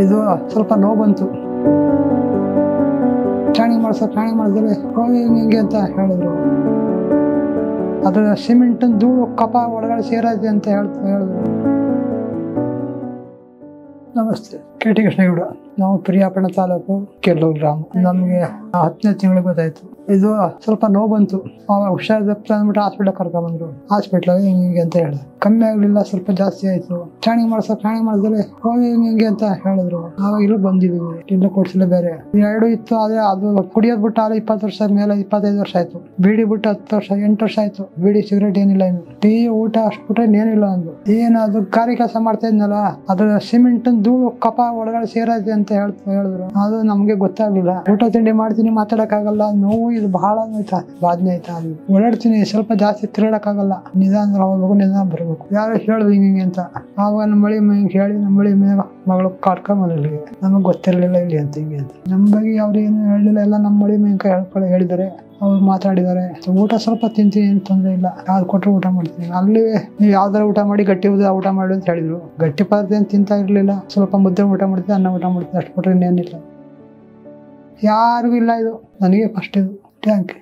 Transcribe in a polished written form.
ಇದು ಸ್ವಲ್ಪ ನೋವು ಬಂತು. ಸ್ಕ್ಯಾನಿಂಗ್ ಮಾಡಿದ್ರೆ ಹಿಂಗೆ ಅಂತ ಹೇಳಿದ್ರು. ಅದು ಸಿಮೆಂಟ್ ಧೂಳು ಕಪ ಒಳಗಡೆ ಸೇರೈತೆ ಅಂತ ಹೇಳಿದ್ರು. ನಮಸ್ತೆ, ಕೆ.ಟಿ. ಕೃಷ್ಣೇಗೌಡ. ನಾವು ಪ್ರಿಯಾಪಟ್ಟಣ ತಾಲೂಕು ಕೆಲ್ಲೂರು ಗ್ರಾಮ. ನಮಗೆ 10ನೇ ತಿಂಗಳಿಗೆ ಗೊತ್ತಾಯ್ತು. ಇದು ಸ್ವಲ್ಪ ನೋವು ಬಂತು. ಅವಾಗ ಹುಷಾರಿದ್ದಪ್ಪ ಅಂದ್ಬಿಟ್ಟು ಹಾಸ್ಪಿಟ್ಲ್ ಕರ್ಕೊಂಡ್ಬಂದ್ರು. ಹಾಸ್ಪಿಟ್ಲಾಗ ಹಿಂಗೆ ಅಂತ ಹೇಳಿದ್ರು. ಕಮ್ಮಿ ಆಗ್ಲಿಲ್ಲ, ಸ್ವಲ್ಪ ಜಾಸ್ತಿ ಆಯ್ತು. ಸ್ಕ್ಯಾನಿಂಗ್ ಮಾಡಿದ್ರೆ ಹಿಂಗೆ ಅಂತ ಹೇಳಿದ್ರು. ಆವಾಗ ಇಲ್ಲಿ ಬಂದಿದ್ವಿ, ಇಲ್ಲ ಕೊಡ್ಸಿಲ್ಲ ಬೇರೆ 2 ಇತ್ತು. ಆದ್ರೆ ಅದು ಕುಡಿಯೋದ್ ಬಿಟ್ಟು ಆದ್ರೆ 20 ವರ್ಷ ಮೇಲೆ 25 ವರ್ಷ ಆಯ್ತು. ಬೀಡಿ ಬಿಟ್ಟು 10 ವರ್ಷ 8 ವರ್ಷ ಆಯ್ತು. ಬೀಡಿ ಸಿಗರೇಟ್ ಏನಿಲ್ಲ, ಇನ್ನು ಟೀ ಊಟ ಅಷ್ಟು ಬಿಟ್ರೆ ಏನಿಲ್ಲ. ಅಂದು ಏನು ಅದು ಗಾರಿ ಕೆಲಸ ಮಾಡ್ತಾ ಇದ್ನಲ್ಲ, ಅದು ಸಿಮೆಂಟ್ ಧೂಳು ಕಪ ಒಳಗಡೆ ಸೇರೈತೆ ಅಂತ ಹೇಳಿದ್ರು. ಅದು ನಮ್ಗೆ ಗೊತ್ತಾಗ್ಲಿಲ್ಲ. ಊಟ ತಿಂಡಿ ಮಾಡ್ತೀನಿ, ಮಾತಾಡಕ್ಕಾಗಲ್ಲ. ನೋವು ಇದು ಬಹಳ ಆಯ್ತಾ, ಬಾಧನೆ ಆಯ್ತಾ. ಅದು ಓಡಾಡ್ತೀನಿ, ಸ್ವಲ್ಪ ಜಾಸ್ತಿ ತಿರುಗಾಡಕ್ಕಾಗಲ್ಲ. ನಿಧಾನ ಹೋಗ್ಬೇಕು, ನಿಧಾನ ಬರ್ಬೇಕು. ಯಾರು ಹೇಳಿದ್ರು ಹಿಂಗೆ ಅಂತ. ಆವಾಗ ನಮ್ಮ ಮಳಿ ಹೇಳಿ, ನಮ್ಮ ಮಳಿ ಮಗಳು ಕಾಡ್ಕೊಂಬಲ್ಲಿಗೆ. ನಮಗ್ ಗೊತ್ತಿರ್ಲಿಲ್ಲ ಇಲ್ಲಿ ಅಂತ ಹಿಂಗೆ ಅಂತ. ನಮ್ಮ ಬಗ್ಗೆ ಅವ್ರು ಏನು ಹೇಳಿಲ್ಲ. ಎಲ್ಲ ನಮ್ಮ ಮಳಿ ಹೇಳಿದ್ದಾರೆ. ಅವ್ರು ಮಾತಾಡಿದ್ದಾರೆ. ಊಟ ಸ್ವಲ್ಪ ತಿಂತೀನಿ, ಏನು ತೊಂದರೆ ಇಲ್ಲ. ಯಾವ್ದು ಕೊಟ್ಟರು ಊಟ ಮಾಡ್ತೀನಿ. ಅಲ್ಲಿ ನೀವು ಯಾವ್ದಾರ ಊಟ ಮಾಡಿ, ಗಟ್ಟಿ ಊಟ ಮಾಡಿ ಅಂತ ಹೇಳಿದ್ರು. ಗಟ್ಟಿ ಪದಾರ್ಥ ಏನು ತಿಂತಾ ಇರ್ಲಿಲ್ಲ. ಸ್ವಲ್ಪ ಮುದ್ದೆ ಊಟ ಮಾಡ್ತೀನಿ, ಅನ್ನ ಊಟ ಮಾಡ್ತೀನಿ, ಅಷ್ಟು ಕೊಟ್ಟರೆ ಇನ್ನೇನಿಲ್ಲ. ಯಾರಿಗೂ ಇಲ್ಲ ಇದು, ನನಗೆ ಫಸ್ಟ್ ಇದು. Thank you.